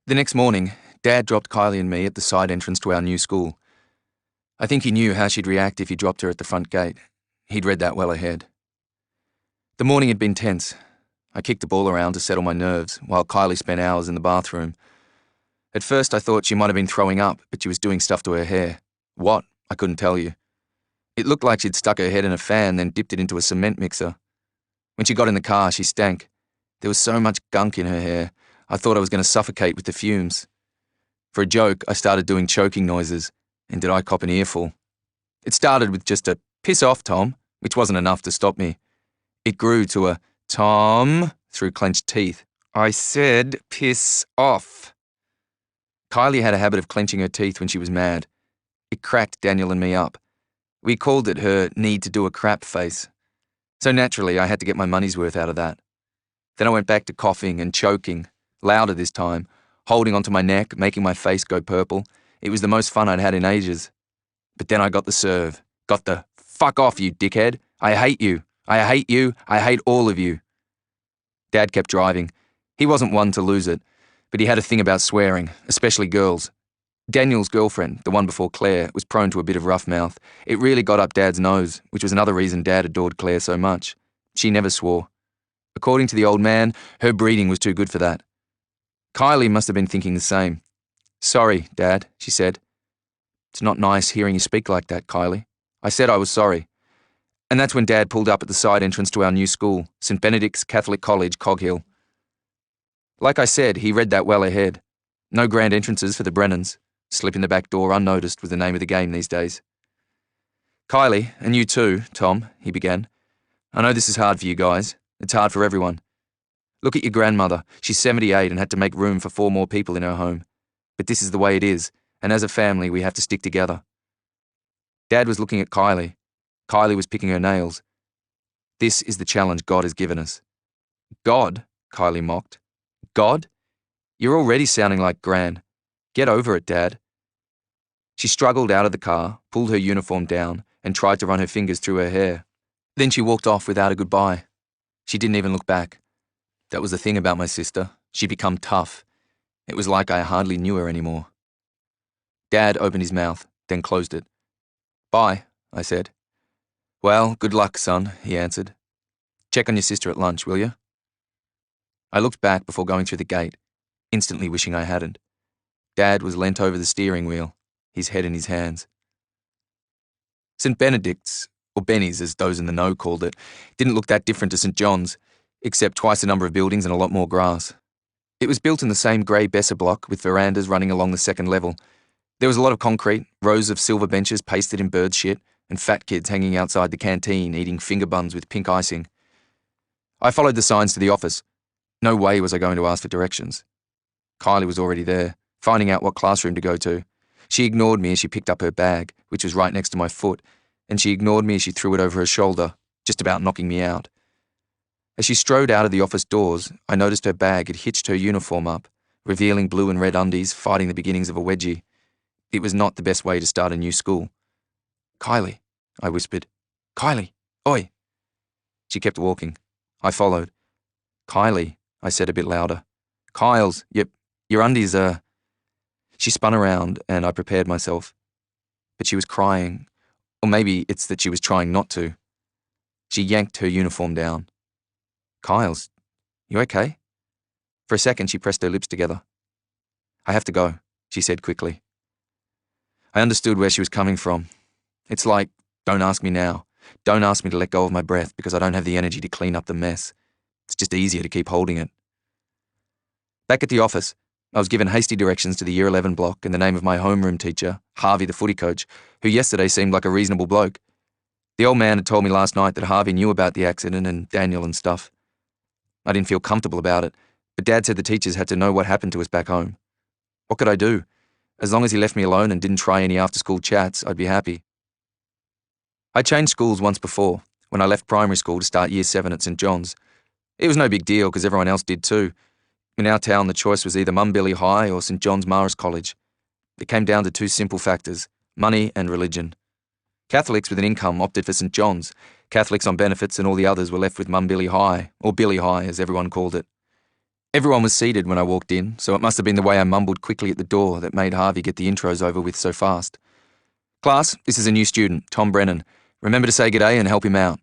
The next morning, Dad dropped Kylie and me at the side entrance to our new school. I think he knew how she'd react if he dropped her at the front gate. He'd read that well ahead. The morning had been tense. I kicked the ball around to settle my nerves, while Kylie spent hours in the bathroom. At first I thought she might have been throwing up, but she was doing stuff to her hair. What? I couldn't tell you. It looked like she'd stuck her head in a fan, then dipped it into a cement mixer. When she got in the car, she stank. There was so much gunk in her hair, I thought I was going to suffocate with the fumes. For a joke, I started doing choking noises, and did I cop an earful? It started with just a "piss off, Tom," which wasn't enough to stop me. It grew to a "Tom" through clenched teeth. I said piss off. Kylie had a habit of clenching her teeth when she was mad. It cracked Daniel and me up. We called it her need to do a crap face. So naturally, I had to get my money's worth out of that. Then I went back to coughing and choking, louder this time, holding onto my neck, making my face go purple. It was the most fun I'd had in ages. But then I got the serve. Got the "fuck off, you dickhead. I hate you. I hate you. I hate all of you." Dad kept driving. He wasn't one to lose it, but he had a thing about swearing, especially girls. Daniel's girlfriend, the one before Claire, was prone to a bit of rough mouth. It really got up Dad's nose, which was another reason Dad adored Claire so much. She never swore. According to the old man, her breeding was too good for that. Kylie must have been thinking the same. "Sorry, Dad," she said. "It's not nice hearing you speak like that, Kylie." I said I was sorry. And that's when Dad pulled up at the side entrance to our new school, Saint Benedict's Catholic College, Cog Hill. Like I said, he read that well ahead. No grand entrances for the Brennans. Slip in the back door unnoticed was the name of the game these days. "Kylie, and you too, Tom," he began. "I know this is hard for you guys. It's hard for everyone. Look at your grandmother. She's 78 and had to make room for 4 more people in her home. But this is the way it is, and as a family we have to stick together." Dad was looking at Kylie. Kylie was picking her nails. "This is the challenge God has given us." "God?" Kylie mocked. "God? You're already sounding like Gran. Get over it, Dad." She struggled out of the car, pulled her uniform down, and tried to run her fingers through her hair. Then she walked off without a goodbye. She didn't even look back. That was the thing about my sister. She'd become tough. It was like I hardly knew her anymore. Dad opened his mouth, then closed it. "Bye," I said. "Well, good luck, son," he answered. "Check on your sister at lunch, will you?" I looked back before going through the gate, instantly wishing I hadn't. Dad was leant over the steering wheel, his head in his hands. St. Benedict's, or Benny's as those in the know called it, didn't look that different to St. John's, except twice the number of buildings and a lot more grass. It was built in the same grey Besser block with verandas running along the second level. There was a lot of concrete, rows of silver benches pasted in bird shit, and fat kids hanging outside the canteen eating finger buns with pink icing. I followed the signs to the office. No way was I going to ask for directions. Kylie was already there, finding out what classroom to go to. She ignored me as she picked up her bag, which was right next to my foot, and she ignored me as she threw it over her shoulder, just about knocking me out. As she strode out of the office doors, I noticed her bag had hitched her uniform up, revealing blue and red undies fighting the beginnings of a wedgie. It was not the best way to start a new school. "Kylie," I whispered. "Kylie, oi." She kept walking. I followed. "Kylie," I said a bit louder. "Kyles, your undies are..." She spun around and I prepared myself. But she was crying, or maybe it's that she was trying not to. She yanked her uniform down. "Kyles, you okay?" For a second she pressed her lips together. "I have to go," she said quickly. I understood where she was coming from. It's like, don't ask me now. Don't ask me to let go of my breath because I don't have the energy to clean up the mess. It's just easier to keep holding it. Back at the office, I was given hasty directions to the Year 11 block in the name of my homeroom teacher, Harvey the footy coach, who yesterday seemed like a reasonable bloke. The old man had told me last night that Harvey knew about the accident and Daniel and stuff. I didn't feel comfortable about it, but Dad said the teachers had to know what happened to us back home. What could I do? As long as he left me alone and didn't try any after-school chats, I'd be happy. I changed schools once before, when I left primary school to start Year 7 at St. John's. It was no big deal because everyone else did too. In our town, the choice was either Mumbilly High or St. John's Marist College. It came down to 2 simple factors, money and religion. Catholics with an income opted for St. John's. Catholics on benefits and all the others were left with Mumbilly High, or Billy High as everyone called it. Everyone was seated when I walked in, so it must have been the way I mumbled quickly at the door that made Harvey get the intros over with so fast. "Class, this is a new student, Tom Brennan. Remember to say g'day and help him out."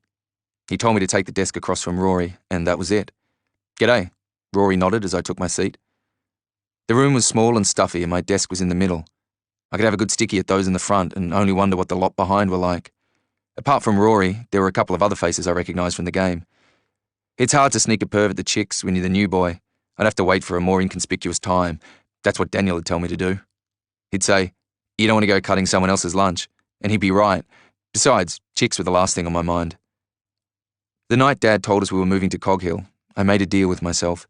He told me to take the desk across from Rory, and that was it. "G'day," Rory nodded as I took my seat. The room was small and stuffy, and my desk was in the middle. I could have a good sticky at those in the front and only wonder what the lot behind were like. Apart from Rory, there were a couple of other faces I recognised from the game. It's hard to sneak a perv at the chicks when you're the new boy. I'd have to wait for a more inconspicuous time. That's what Daniel would tell me to do. He'd say, "You don't want to go cutting someone else's lunch," and he'd be right. Besides, chicks were the last thing on my mind. The night Dad told us we were moving to Cog Hill, I made a deal with myself.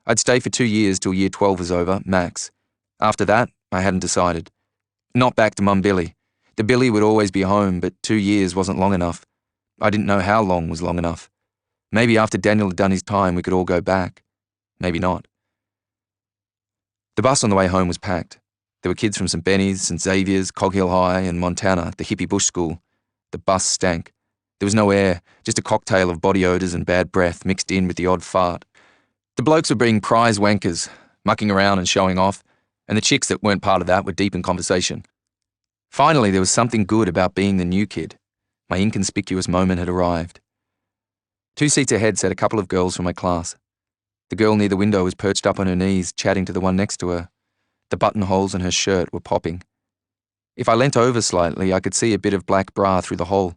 I'd stay for 2 years till year 12 was over, max. After that, I hadn't decided. Not back to Mum Billy. The Billy would always be home, but 2 years wasn't long enough. I didn't know how long was long enough. Maybe after Daniel had done his time, we could all go back. Maybe not. The bus on the way home was packed. There were kids from St Benny's, St Xavier's, Cog Hill High, and Montana, the hippie bush school. The bus stank. There was no air, just a cocktail of body odours and bad breath mixed in with the odd fart. The blokes were being prize wankers, mucking around and showing off, and the chicks that weren't part of that were deep in conversation. Finally, there was something good about being the new kid. My inconspicuous moment had arrived. 2 seats ahead sat a couple of girls from my class. The girl near the window was perched up on her knees, chatting to the one next to her. The buttonholes in her shirt were popping. If I leant over slightly, I could see a bit of black bra through the hole.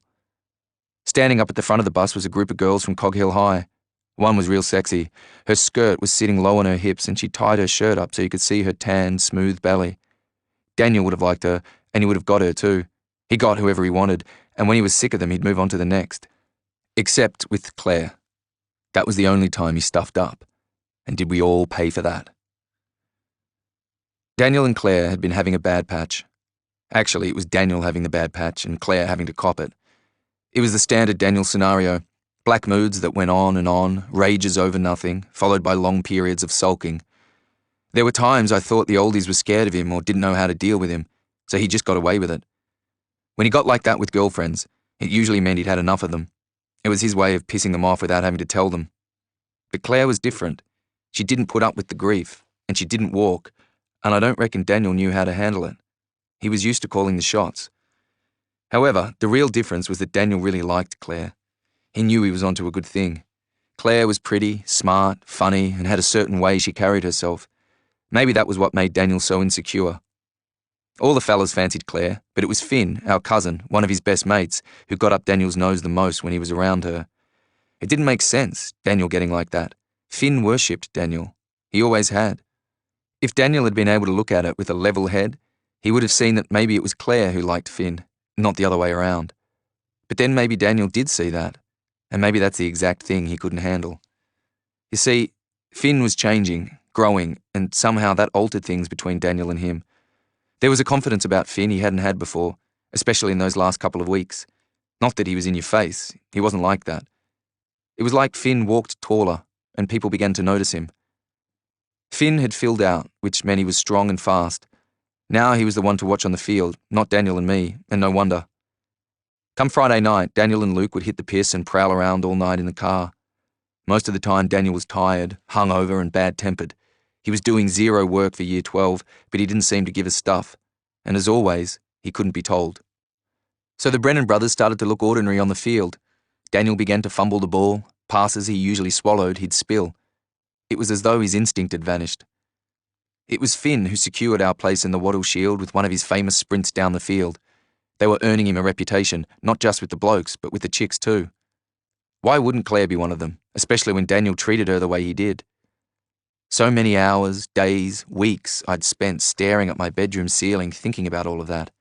Standing up at the front of the bus was a group of girls from Cog Hill High. One was real sexy. Her skirt was sitting low on her hips and she tied her shirt up so you could see her tan, smooth belly. Daniel would have liked her, and he would have got her too. He got whoever he wanted, and when he was sick of them, he'd move on to the next. Except with Claire. That was the only time he stuffed up. And did we all pay for that? Daniel and Claire had been having a bad patch. Actually, it was Daniel having the bad patch and Claire having to cop it. It was the standard Daniel scenario. Black moods that went on, rages over nothing, followed by long periods of sulking. There were times I thought the oldies were scared of him or didn't know how to deal with him, so he just got away with it. When he got like that with girlfriends, it usually meant he'd had enough of them. It was his way of pissing them off without having to tell them. But Claire was different. She didn't put up with the grief, and she didn't walk, and I don't reckon Daniel knew how to handle it. He was used to calling the shots. However, the real difference was that Daniel really liked Claire. He knew he was onto a good thing. Claire was pretty, smart, funny, and had a certain way she carried herself. Maybe that was what made Daniel so insecure. All the fellas fancied Claire, but it was Finn, our cousin, one of his best mates, who got up Daniel's nose the most when he was around her. It didn't make sense, Daniel getting like that. Finn worshipped Daniel. He always had. If Daniel had been able to look at it with a level head, he would have seen that maybe it was Claire who liked Finn, not the other way around. But then maybe Daniel did see that, and maybe that's the exact thing he couldn't handle. You see, Finn was changing, growing, and somehow that altered things between Daniel and him. There was a confidence about Finn he hadn't had before, especially in those last couple of weeks. Not that he was in your face, he wasn't like that. It was like Finn walked taller, and people began to notice him. Finn had filled out, which meant he was strong and fast. Now he was the one to watch on the field, not Daniel and me, and no wonder. Come Friday night, Daniel and Luke would hit the piss and prowl around all night in the car. Most of the time Daniel was tired, hungover and bad-tempered. He was doing zero work for year 12, but he didn't seem to give a stuff. And as always, he couldn't be told. So the Brennan brothers started to look ordinary on the field. Daniel began to fumble the ball. Passes he usually swallowed, he'd spill. It was as though his instinct had vanished. It was Finn who secured our place in the Waddle Shield with one of his famous sprints down the field. They were earning him a reputation, not just with the blokes, but with the chicks too. Why wouldn't Claire be one of them, especially when Daniel treated her the way he did? So many hours, days, weeks I'd spent staring at my bedroom ceiling thinking about all of that,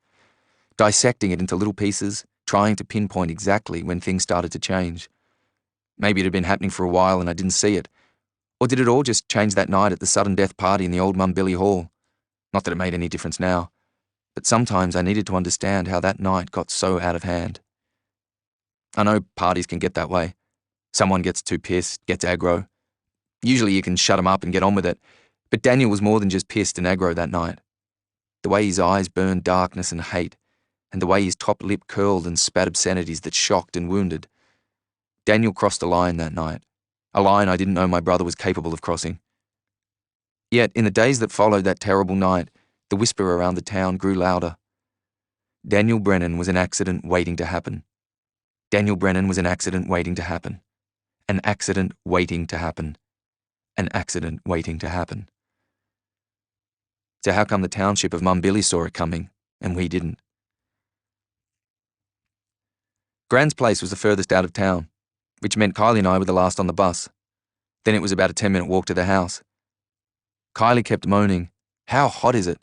dissecting it into little pieces, trying to pinpoint exactly when things started to change. Maybe it had been happening for a while and I didn't see it. Or did it all just change that night at the sudden death party in the old Mum Billy Hall? Not that it made any difference now, but sometimes I needed to understand how that night got so out of hand. I know parties can get that way. Someone gets too pissed, gets aggro. Usually you can shut him up and get on with it, but Daniel was more than just pissed and aggro that night. The way his eyes burned darkness and hate, and the way his top lip curled and spat obscenities that shocked and wounded. Daniel crossed a line that night, a line I didn't know my brother was capable of crossing. Yet, in the days that followed that terrible night, the whisper around the town grew louder. Daniel Brennan was an accident waiting to happen. Daniel Brennan was an accident waiting to happen. An accident waiting to happen. An accident waiting to happen. So how come the township of Mum Billy saw it coming, and we didn't? Gran's place was the furthest out of town, which meant Kylie and I were the last on the bus. Then it was about a 10-minute walk to the house. Kylie kept moaning, "How hot is it?"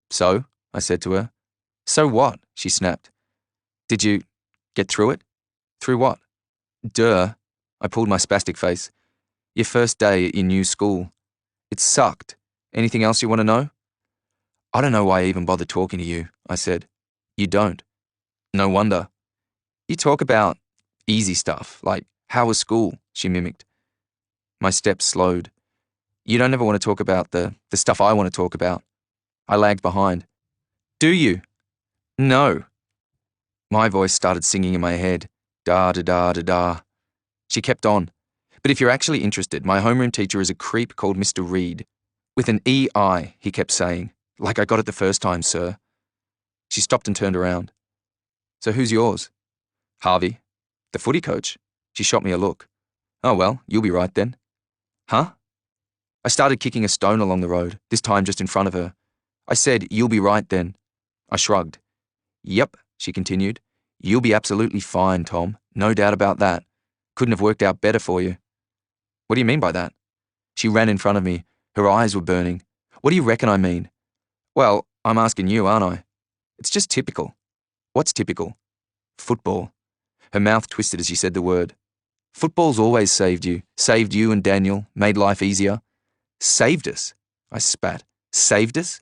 "So?" I said to her. "So what?" she snapped. "Did you get through it?" "Through what?" "Duh." I pulled my spastic face. "Your first day at your new school. It sucked. Anything else you want to know?" "I don't know why I even bothered talking to you," I said. "You don't." "No wonder. You talk about easy stuff, like, how was school?" she mimicked. My steps slowed. "You don't ever want to talk about the stuff I want to talk about." I lagged behind. "Do you?" "No." My voice started singing in my head. Da-da-da-da-da. She kept on. "But if you're actually interested, my homeroom teacher is a creep called Mr. Reed. With an E-I, he kept saying. Like I got it the first time, sir." She stopped and turned around. "So who's yours?" "Harvey. The footy coach." She shot me a look. "Oh well, you'll be right then." "Huh?" I started kicking a stone along the road, this time just in front of her. I said, "You'll be right then." I shrugged. "Yep," she continued. "You'll be absolutely fine, Tom. No doubt about that. Couldn't have worked out better for you." "What do you mean by that?" She ran in front of me. Her eyes were burning. "What do you reckon I mean?" "Well, I'm asking you, aren't I?" "It's just typical." "What's typical?" "Football." Her mouth twisted as she said the word. "Football's always saved you and Daniel, made life easier." "Saved us?" I spat. "Saved us?"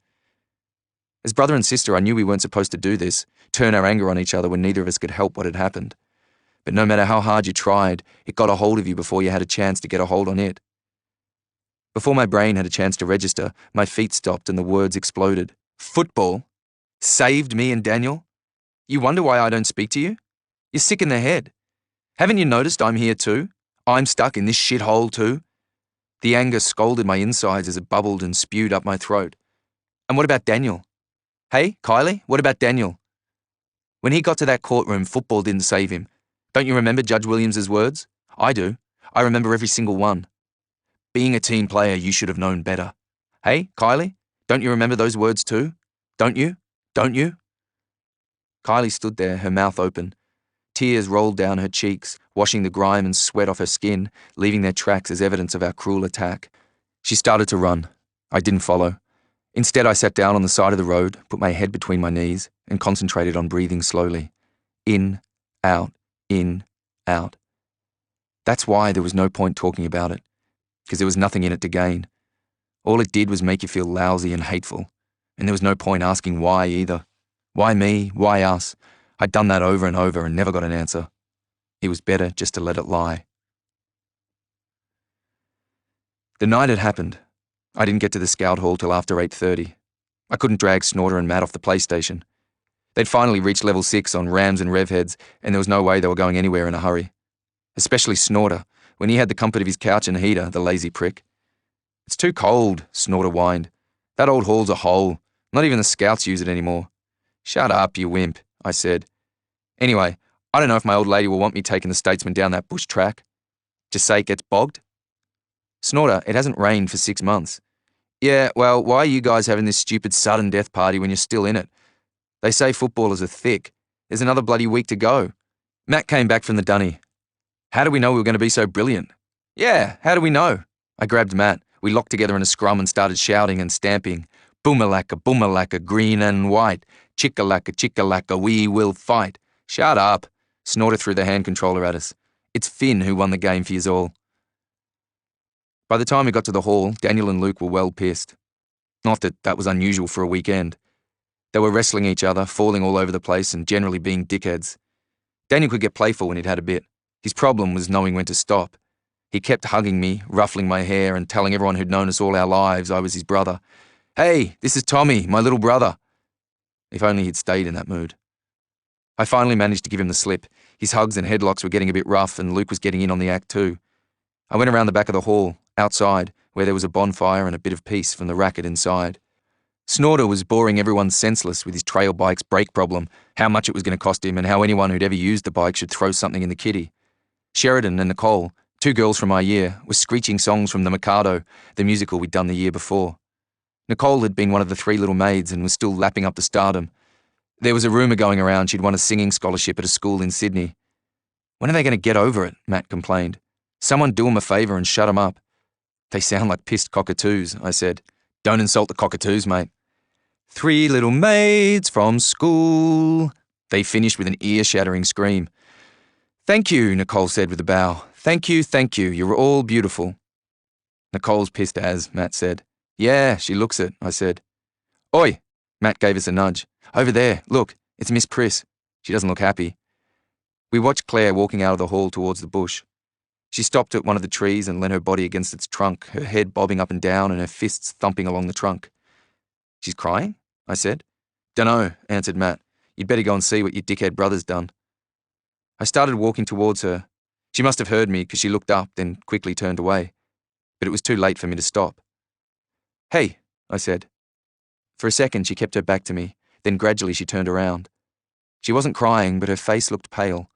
As brother and sister, I knew we weren't supposed to do this, turn our anger on each other when neither of us could help what had happened. But no matter how hard you tried, it got a hold of you before you had a chance to get a hold on it. Before my brain had a chance to register, my feet stopped and the words exploded. "Football? Saved me and Daniel? You wonder why I don't speak to you? You're sick in the head. Haven't you noticed I'm here too? I'm stuck in this shithole too?" The anger scalded my insides as it bubbled and spewed up my throat. "And what about Daniel? Hey, Kylie, what about Daniel? When he got to that courtroom, football didn't save him. Don't you remember Judge Williams's words? I do. I remember every single one. Being a team player, you should have known better. Hey, Kylie, don't you remember those words too? Don't you? Don't you?" Kylie stood there, her mouth open. Tears rolled down her cheeks, washing the grime and sweat off her skin, leaving their tracks as evidence of our cruel attack. She started to run. I didn't follow. Instead, I sat down on the side of the road, put my head between my knees, and concentrated on breathing slowly. In, out, in, out. That's why there was no point talking about it, because there was nothing in it to gain. All it did was make you feel lousy and hateful, and there was no point asking why either. Why me? Why us? I'd done that over and over and never got an answer. It was better just to let it lie. The night had happened. I didn't get to the scout hall till after 8:30. I couldn't drag Snorter and Matt off the PlayStation. They'd finally reached level 6 on rams and rev heads, and there was no way they were going anywhere in a hurry. Especially Snorter, when he had the comfort of his couch and heater, the lazy prick. "It's too cold," Snorter whined. "That old hall's a hole. Not even the scouts use it anymore." "Shut up, you wimp," I said. "Anyway, I don't know if my old lady will want me taking the statesman down that bush track. Just say it gets bogged?" "Snorter, it hasn't rained for 6 months." "Yeah, well, why are you guys having this stupid sudden death party when you're still in it? They say footballers are thick. There's another bloody week to go." Matt came back from the dunny. "How do we know we were going to be so brilliant?" "Yeah, how do we know?" I grabbed Matt. We locked together in a scrum and started shouting and stamping. Boomalacca, green and white. Chickalacca, we will fight." "Shut up." Snorter threw the hand controller at us. "It's Finn who won the game for yous all." By the time we got to the hall, Daniel and Luke were well pissed. Not that that was unusual for a weekend. They were wrestling each other, falling all over the place, and generally being dickheads. Daniel could get playful when he'd had a bit. His problem was knowing when to stop. He kept hugging me, ruffling my hair, and telling everyone who'd known us all our lives I was his brother. "Hey, this is Tommy, my little brother." If only he'd stayed in that mood. I finally managed to give him the slip. His hugs and headlocks were getting a bit rough, and Luke was getting in on the act too. I went around the back of the hall, outside, where there was a bonfire and a bit of peace from the racket inside. Snorter was boring everyone senseless with his trail bike's brake problem, how much it was going to cost him, and how anyone who'd ever used the bike should throw something in the kitty. Sheridan and Nicole, 2 girls from my year, were screeching songs from The Mikado, the musical we'd done the year before. Nicole had been one of the 3 little maids and was still lapping up to stardom. There was a rumour going around she'd won a singing scholarship at a school in Sydney. "When are they going to get over it?" Matt complained. "Someone do 'em a favour and shut 'em up." "They sound like pissed cockatoos," I said. "Don't insult the cockatoos, mate." 3 little maids from school. They finished with an ear-shattering scream. "Thank you," Nicole said with a bow. Thank you, you're all beautiful." "Nicole's pissed as," Matt said. "Yeah, she looks it," I said. "Oi!" Matt gave us a nudge. "Over there, look, it's Miss Pris. She doesn't look happy." We watched Claire walking out of the hall towards the bush. She stopped at one of the trees and leant her body against its trunk, her head bobbing up and down and her fists thumping along the trunk. "She's crying?" I said. "Dunno," answered Matt. "You'd better go and see what your dickhead brother's done." I started walking towards her. She must have heard me because she looked up, then quickly turned away. But it was too late for me to stop. "Hey," I said. For a second she kept her back to me, then gradually she turned around. She wasn't crying, but her face looked pale.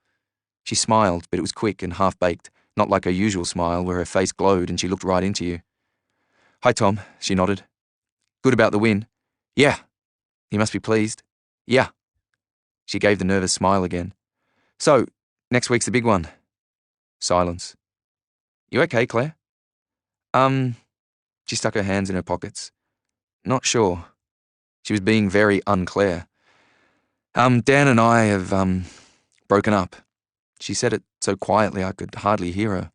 She smiled, but it was quick and half-baked, not like her usual smile where her face glowed and she looked right into you. "Hi, Tom," she nodded. "Good about the win?" "Yeah." "You must be pleased?" "Yeah." She gave the nervous smile again. "So, next week's the big one." Silence. "You okay, Claire?" She stuck her hands in her pockets. "Not sure." She was being very unclear. Dan and I have, broken up." She said it so quietly I could hardly hear her.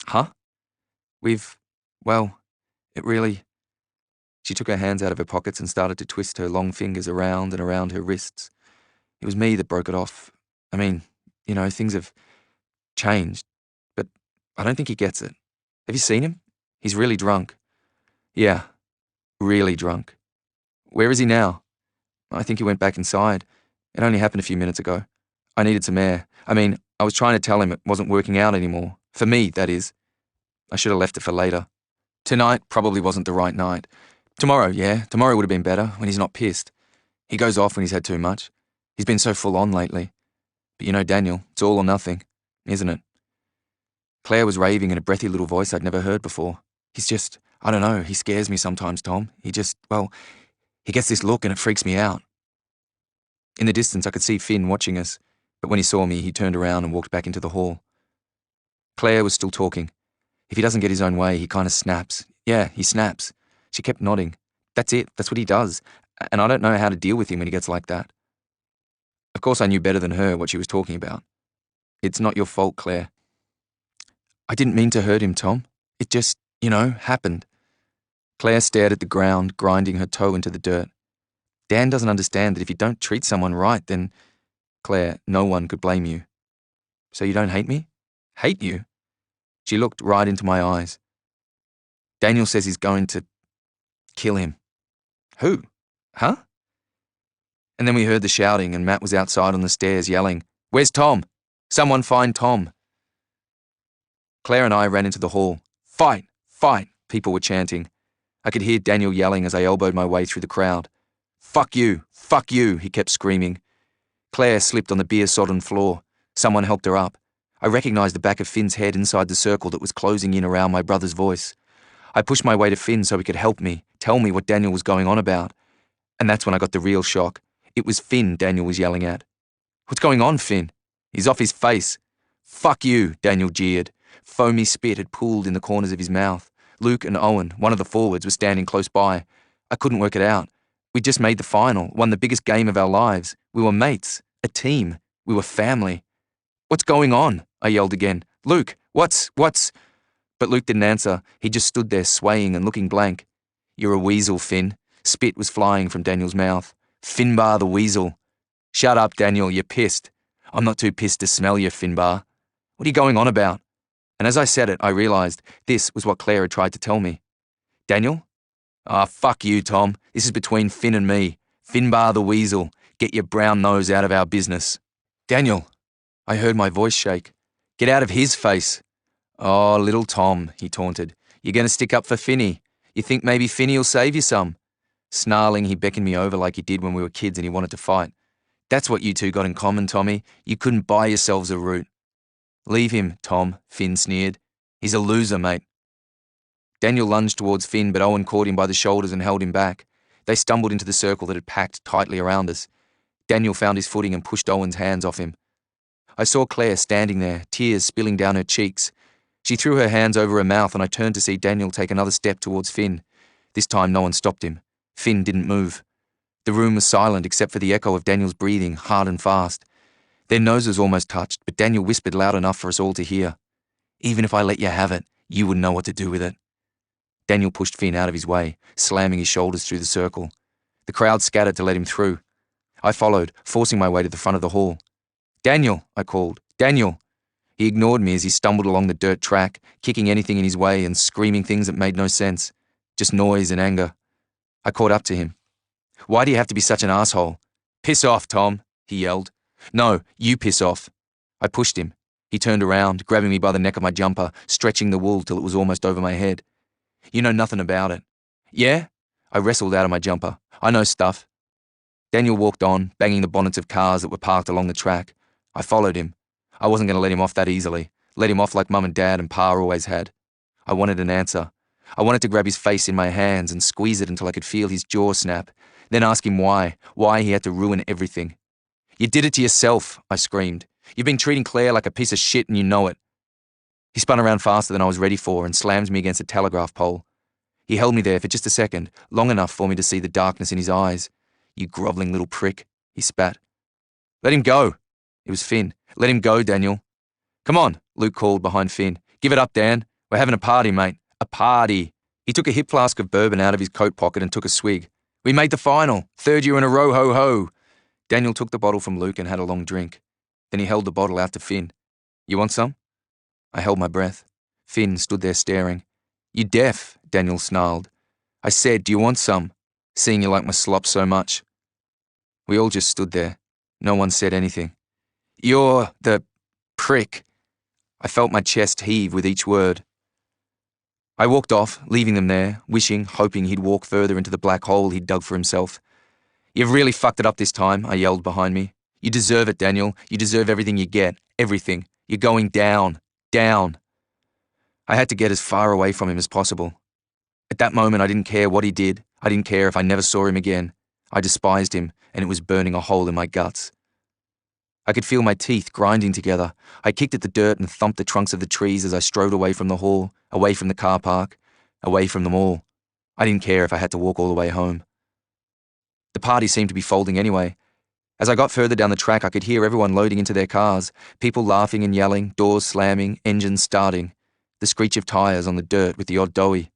"Huh?" Well, it really..." She took her hands out of her pockets and started to twist her long fingers around and around her wrists. "It was me that broke it off. I mean, things have changed, but I don't think he gets it. Have you seen him? He's really drunk." "Yeah, really drunk." "Where is he now?" "I think he went back inside. It only happened a few minutes ago. I needed some air. I was trying to tell him it wasn't working out anymore. For me, that is. I should have left it for later. Tonight probably wasn't the right night. Tomorrow would have been better, when he's not pissed. He goes off when he's had too much. He's been so full on lately. But Daniel, it's all or nothing, isn't it?" Claire was raving in a breathy little voice I'd never heard before. "He's just, I don't know, he scares me sometimes, Tom. He gets this look and it freaks me out." In the distance I could see Finn watching us, but when he saw me he turned around and walked back into the hall. Claire was still talking. "If he doesn't get his own way, he kind of snaps. Yeah, he snaps." She kept nodding. "That's it, that's what he does. And I don't know how to deal with him when he gets like that." Of course I knew better than her what she was talking about. "It's not your fault, Claire." "I didn't mean to hurt him, Tom. It just, happened." Claire stared at the ground, grinding her toe into the dirt. "Dan doesn't understand that if you don't treat someone right, then..." "Claire, no one could blame you." "So you don't hate me?" "Hate you?" She looked right into my eyes. "Daniel says he's going to kill him." "Who? Huh?" And then we heard the shouting and Matt was outside on the stairs yelling, "Where's Tom? Someone find Tom." Claire and I ran into the hall. "Fight! Fight!" people were chanting. I could hear Daniel yelling as I elbowed my way through the crowd. Fuck you! Fuck you!" he kept screaming. Claire slipped on the beer-sodden floor. Someone helped her up. I recognized the back of Finn's head inside the circle that was closing in around my brother's voice. I pushed my way to Finn so he could help me, tell me what Daniel was going on about. And that's when I got the real shock. It was Finn Daniel was yelling at. "What's going on, Finn?" "He's off his face." "Fuck you," Daniel jeered. Foamy spit had pooled in the corners of his mouth. Luke and Owen, one of the forwards, were standing close by. I couldn't work it out. We'd just made the final, won the biggest game of our lives. We were mates, a team. We were family. "What's going on?" I yelled again. "Luke, what's..." But Luke didn't answer. He just stood there swaying and looking blank. "You're a weasel, Finn." Spit was flying from Daniel's mouth. "Finbar the weasel." "Shut up, Daniel, you're pissed." "I'm not too pissed to smell you, Finbar." "What are you going on about?" And as I said it, I realized this was what Claire had tried to tell me. "Daniel?" "Ah, fuck you, Tom. This is between Finn and me. Finbar the weasel. Get your brown nose out of our business." "Daniel." I heard my voice shake. "Get out of his face." "Oh, little Tom," he taunted. You're going to stick up for Finny. You think maybe Finny'll save you some? Snarling, he beckoned me over like he did when we were kids and he wanted to fight. That's what you two got in common, Tommy. You couldn't buy yourselves a route. Leave him, Tom, Finn sneered. He's a loser, mate. Daniel lunged towards Finn, but Owen caught him by the shoulders and held him back. They stumbled into the circle that had packed tightly around us. Daniel found his footing and pushed Owen's hands off him. I saw Claire standing there, tears spilling down her cheeks. She threw her hands over her mouth and I turned to see Daniel take another step towards Finn. This time no one stopped him. Finn didn't move. The room was silent except for the echo of Daniel's breathing, hard and fast. Their noses almost touched, but Daniel whispered loud enough for us all to hear. Even if I let you have it, you wouldn't know what to do with it. Daniel pushed Finn out of his way, slamming his shoulders through the circle. The crowd scattered to let him through. I followed, forcing my way to the front of the hall. Daniel, I called. Daniel. He ignored me as he stumbled along the dirt track, kicking anything in his way and screaming things that made no sense. Just noise and anger. I caught up to him. Why do you have to be such an asshole? Piss off, Tom, he yelled. No, you piss off. I pushed him. He turned around, grabbing me by the neck of my jumper, stretching the wool till it was almost over my head. You know nothing about it. Yeah? I wrestled out of my jumper. I know stuff. Daniel walked on, banging the bonnets of cars that were parked along the track. I followed him. I wasn't going to let him off that easily. Let him off like Mum and Dad and Pa always had. I wanted an answer. I wanted to grab his face in my hands and squeeze it until I could feel his jaw snap, then ask him why he had to ruin everything. You did it to yourself, I screamed. You've been treating Claire like a piece of shit and you know it. He spun around faster than I was ready for and slammed me against a telegraph pole. He held me there for just a second, long enough for me to see the darkness in his eyes. You grovelling little prick, he spat. Let him go. It was Finn. Let him go, Daniel. Come on, Luke called behind Finn. Give it up, Dan. We're having a party, mate. A party. He took a hip flask of bourbon out of his coat pocket and took a swig. We made the final. 3rd year in a row, ho ho. Daniel took the bottle from Luke and had a long drink. Then he held the bottle out to Finn. You want some? I held my breath. Finn stood there staring. You deaf, Daniel snarled. I said, do you want some? Seeing you like my slop so much. We all just stood there. No one said anything. You're the prick. I felt my chest heave with each word. I walked off, leaving them there, wishing, hoping he'd walk further into the black hole he'd dug for himself. You've really fucked it up this time, I yelled behind me. You deserve it, Daniel. You deserve everything you get. Everything. You're going down. Down. I had to get as far away from him as possible. At that moment, I didn't care what he did. I didn't care if I never saw him again. I despised him, and it was burning a hole in my guts. I could feel my teeth grinding together. I kicked at the dirt and thumped the trunks of the trees as I strode away from the hall, away from the car park, away from them all. I didn't care if I had to walk all the way home. The party seemed to be folding anyway. As I got further down the track, I could hear everyone loading into their cars, people laughing and yelling, doors slamming, engines starting, the screech of tyres on the dirt with the odd doughy.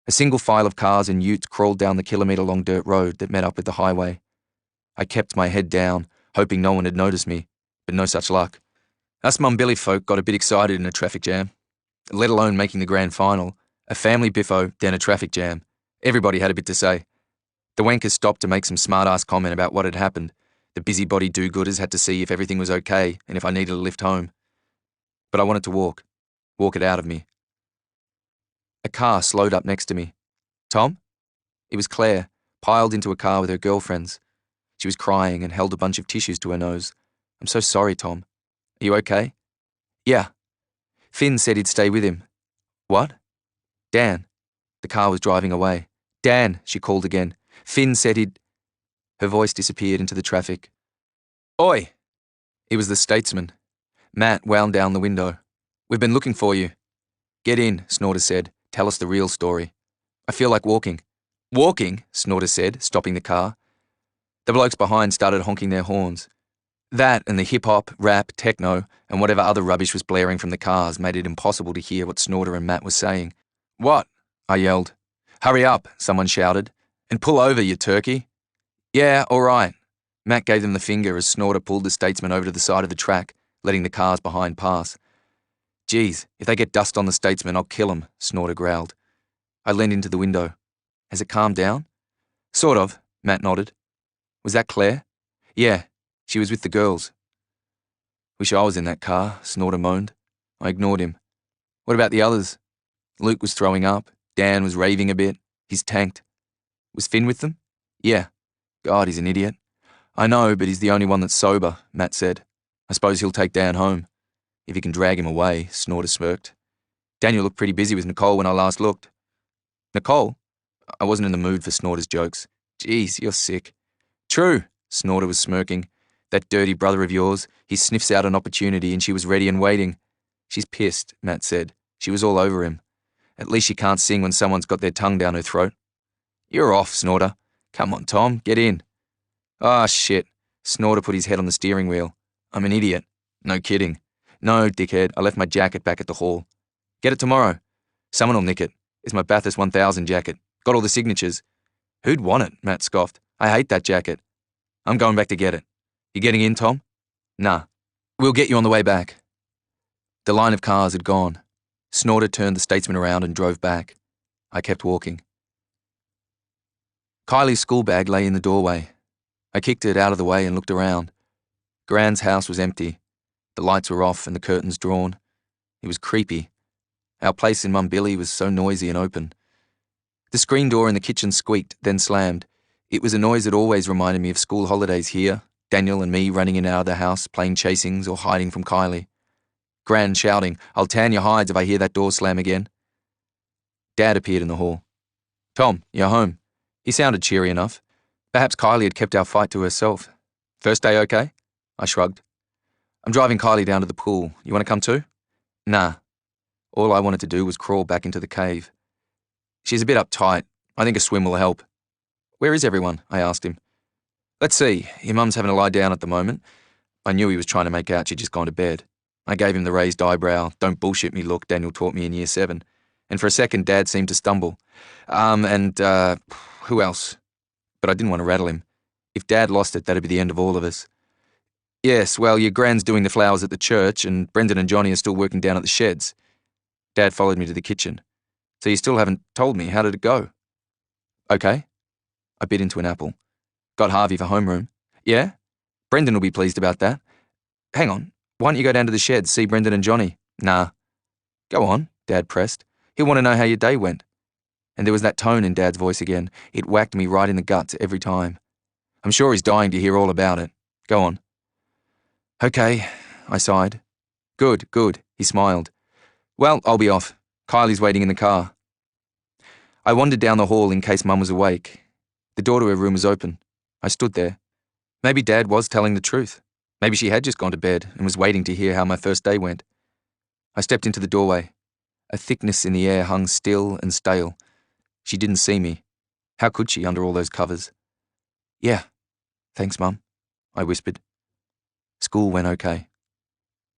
A single file of cars and utes crawled down the kilometre-long dirt road that met up with the highway. I kept my head down, hoping no one had noticed me, but no such luck. Us Mumbilly folk got a bit excited in a traffic jam, let alone making the grand final. A family biffo, then a traffic jam. Everybody had a bit to say. The wankers stopped to make some smart-ass comment about what had happened. The busybody do-gooders had to see if everything was okay and if I needed a lift home. But I wanted to walk it out of me. A car slowed up next to me. Tom? It was Claire, piled into a car with her girlfriends. She was crying and held a bunch of tissues to her nose. I'm so sorry, Tom. Are you okay? Yeah. Finn said he'd stay with him. What? Dan. The car was driving away. Dan, she called again. Finn said he'd... Her voice disappeared into the traffic. Oi! It was the statesman. Matt wound down the window. We've been looking for you. Get in, Snorter said. Tell us the real story. I feel like walking. Walking? Snorter said, stopping the car. The blokes behind started honking their horns. That and the hip-hop, rap, techno, and whatever other rubbish was blaring from the cars made it impossible to hear what Snorter and Matt were saying. What? I yelled. Hurry up, someone shouted. And pull over, you turkey. Yeah, all right. Matt gave them the finger as Snorter pulled the statesman over to the side of the track, letting the cars behind pass. Geez, if they get dust on the statesman, I'll kill 'em, Snorter growled. I leaned into the window. Has it calmed down? Sort of, Matt nodded. Was that Claire? Yeah, she was with the girls. Wish I was in that car, Snorter moaned. I ignored him. What about the others? Luke was throwing up. Dan was raving a bit. He's tanked. Was Finn with them? Yeah. God, he's an idiot. I know, but he's the only one that's sober, Matt said. I suppose he'll take Dan home. If he can drag him away, Snorter smirked. Daniel looked pretty busy with Nicole when I last looked. Nicole? I wasn't in the mood for Snorter's jokes. Geez, you're sick. True, Snorter was smirking. That dirty brother of yours, he sniffs out an opportunity and she was ready and waiting. She's pissed, Matt said. She was all over him. At least she can't sing when someone's got their tongue down her throat. You're off, Snorter. Come on, Tom, get in. Ah, shit. Snorter put his head on the steering wheel. I'm an idiot. No kidding. No, dickhead, I left my jacket back at the hall. Get it tomorrow. Someone will nick it. It's my Bathurst 1000 jacket. Got all the signatures. Who'd want it? Matt scoffed. I hate that jacket. I'm going back to get it. You getting in, Tom? Nah. We'll get you on the way back. The line of cars had gone. Snorter turned the Statesman around and drove back. I kept walking. Kylie's school bag lay in the doorway. I kicked it out of the way and looked around. Gran's house was empty. The lights were off and the curtains drawn. It was creepy. Our place in Mum Billy was so noisy and open. The screen door in the kitchen squeaked, then slammed. It was a noise that always reminded me of school holidays here, Daniel and me running in and out of the house, playing chasings or hiding from Kylie. Gran shouting, I'll tan your hides if I hear that door slam again. Dad appeared in the hall. Tom, you're home. He sounded cheery enough. Perhaps Kylie had kept our fight to herself. First day okay? I shrugged. I'm driving Kylie down to the pool. You want to come too? Nah. All I wanted to do was crawl back into the cave. She's a bit uptight. I think a swim will help. Where is everyone? I asked him. Let's see. Your mum's having a lie down at the moment. I knew he was trying to make out she'd just gone to bed. I gave him the raised eyebrow, don't bullshit me look Daniel taught me in year 7. And for a second, Dad seemed to stumble. Who else? But I didn't want to rattle him. If Dad lost it, that'd be the end of all of us. Yes, well, your Gran's doing the flowers at the church, and Brendan and Johnny are still working down at the sheds. Dad followed me to the kitchen. So you still haven't told me, how did it go? Okay. I bit into an apple. Got Harvey for homeroom. Yeah? Brendan will be pleased about that. Hang on, why don't you go down to the sheds, see Brendan and Johnny? Nah. Go on, Dad pressed. He'll want to know how your day went. And there was that tone in Dad's voice again. It whacked me right in the guts every time. I'm sure he's dying to hear all about it. Go on. Okay, I sighed. Good, he smiled. Well, I'll be off. Kylie's waiting in the car. I wandered down the hall in case Mum was awake. The door to her room was open. I stood there. Maybe Dad was telling the truth. Maybe she had just gone to bed and was waiting to hear how my first day went. I stepped into the doorway. A thickness in the air hung still and stale. She didn't see me. How could she under all those covers? Yeah. Thanks, Mum, I whispered. School went okay.